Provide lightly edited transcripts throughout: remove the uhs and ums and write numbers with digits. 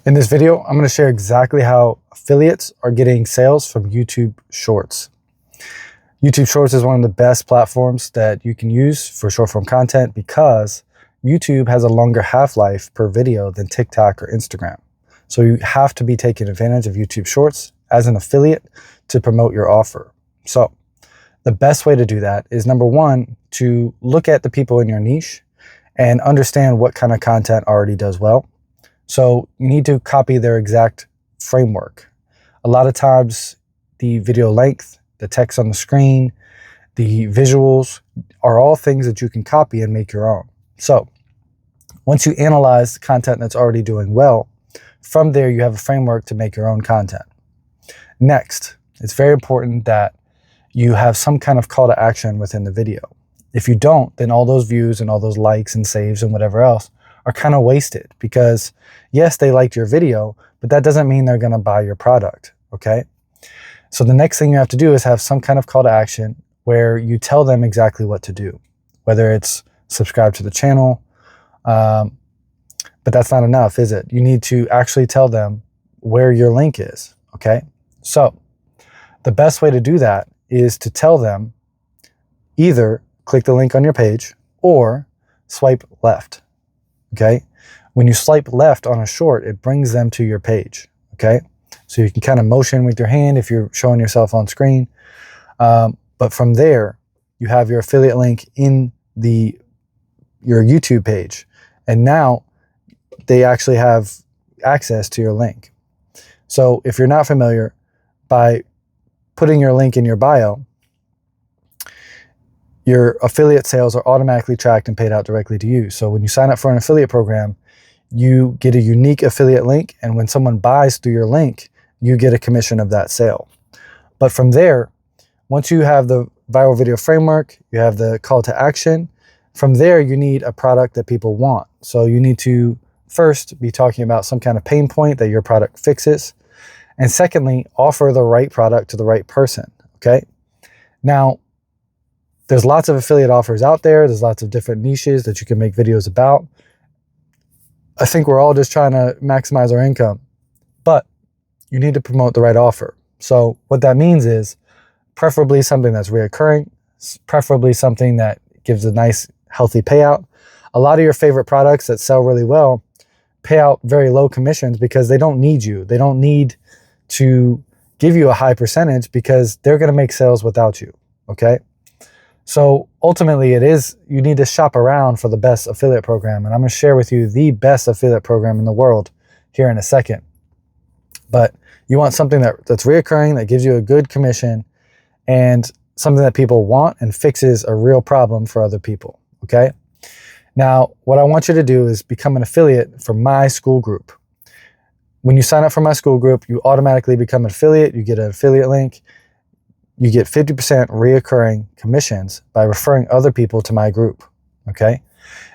In this video, I'm going to share exactly how affiliates are getting sales from YouTube Shorts. YouTube Shorts is one of the best platforms that you can use for short form content because YouTube has a longer half-life per video than TikTok or Instagram. So you have to be taking advantage of YouTube Shorts as an affiliate to promote your offer. So the best way to do that is, number one, to look at the people in your niche and understand what kind of content already does well. So you need to copy their exact framework. A lot of times the video length, the text on the screen, the visuals are all things that you can copy and make your own. So once you analyze the content that's already doing well, from there you have a framework to make your own content. Next, it's very important that you have some kind of call to action within the video. If you don't, then all those views and all those likes and saves and whatever else are kind of wasted, because yes, they liked your video, but that doesn't mean they're going to buy your product. Okay. So the next thing you have to do is have some kind of call to action where you tell them exactly what to do, whether it's subscribe to the channel. But that's not enough, is it? You need to actually tell them where your link is. Okay. So the best way to do that is to tell them either click the link on your page or swipe left. Okay. When you swipe left on a short, it brings them to your page. Okay. So you can kind of motion with your hand if you're showing yourself on screen. But from there, you have your affiliate link in your YouTube page. And now they actually have access to your link. So if you're not familiar, by putting your link in your bio, your affiliate sales are automatically tracked and paid out directly to you. So when you sign up for an affiliate program, you get a unique affiliate link. And when someone buys through your link, you get a commission of that sale. But from there, once you have the viral video framework, you have the call to action, from there, you need a product that people want. So you need to first be talking about some kind of pain point that your product fixes. And secondly, offer the right product to the right person. Okay. Now, there's lots of affiliate offers out there. There's lots of different niches that you can make videos about. I think we're all just trying to maximize our income, but you need to promote the right offer. So what that means is preferably something that's reoccurring, preferably something that gives a nice, healthy payout. A lot of your favorite products that sell really well pay out very low commissions because they don't need you. They don't need to give you a high percentage because they're going to make sales without you. Okay. So ultimately you need to shop around for the best affiliate program. And I'm going to share with you the best affiliate program in the world here in a second. But you want something that's reoccurring, that gives you a good commission, and something that people want and fixes a real problem for other people. Okay. Now, what I want you to do is become an affiliate for my school group. When you sign up for my school group, you automatically become an affiliate. You get an affiliate link. You get 50% reoccurring commissions by referring other people to my group. Okay.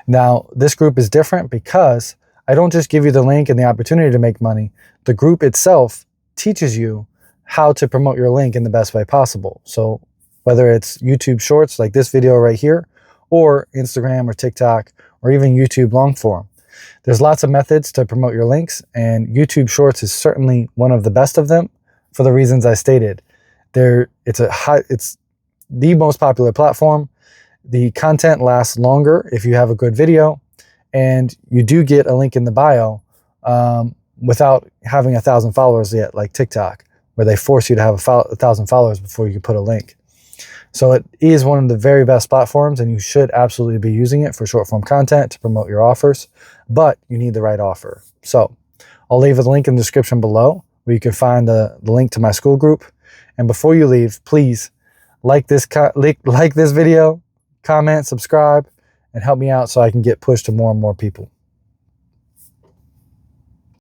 Now, this group is different because I don't just give you the link and the opportunity to make money. The group itself teaches you how to promote your link in the best way possible. So whether it's YouTube Shorts like this video right here, or Instagram or TikTok, or even YouTube long form, there's lots of methods to promote your links, and YouTube Shorts is certainly one of the best of them for the reasons I stated. It's the most popular platform. The content lasts longer if you have a good video, and you do get a link in the bio without having 1,000 followers yet, like TikTok, where they force you to have 1,000 followers before you can put a link. So it is one of the very best platforms, and you should absolutely be using it for short form content to promote your offers, but you need the right offer. So I'll leave a link in the description below where you can find the link to my school group. And before you leave, please like this video, comment, subscribe, and help me out so I can get pushed to more and more people.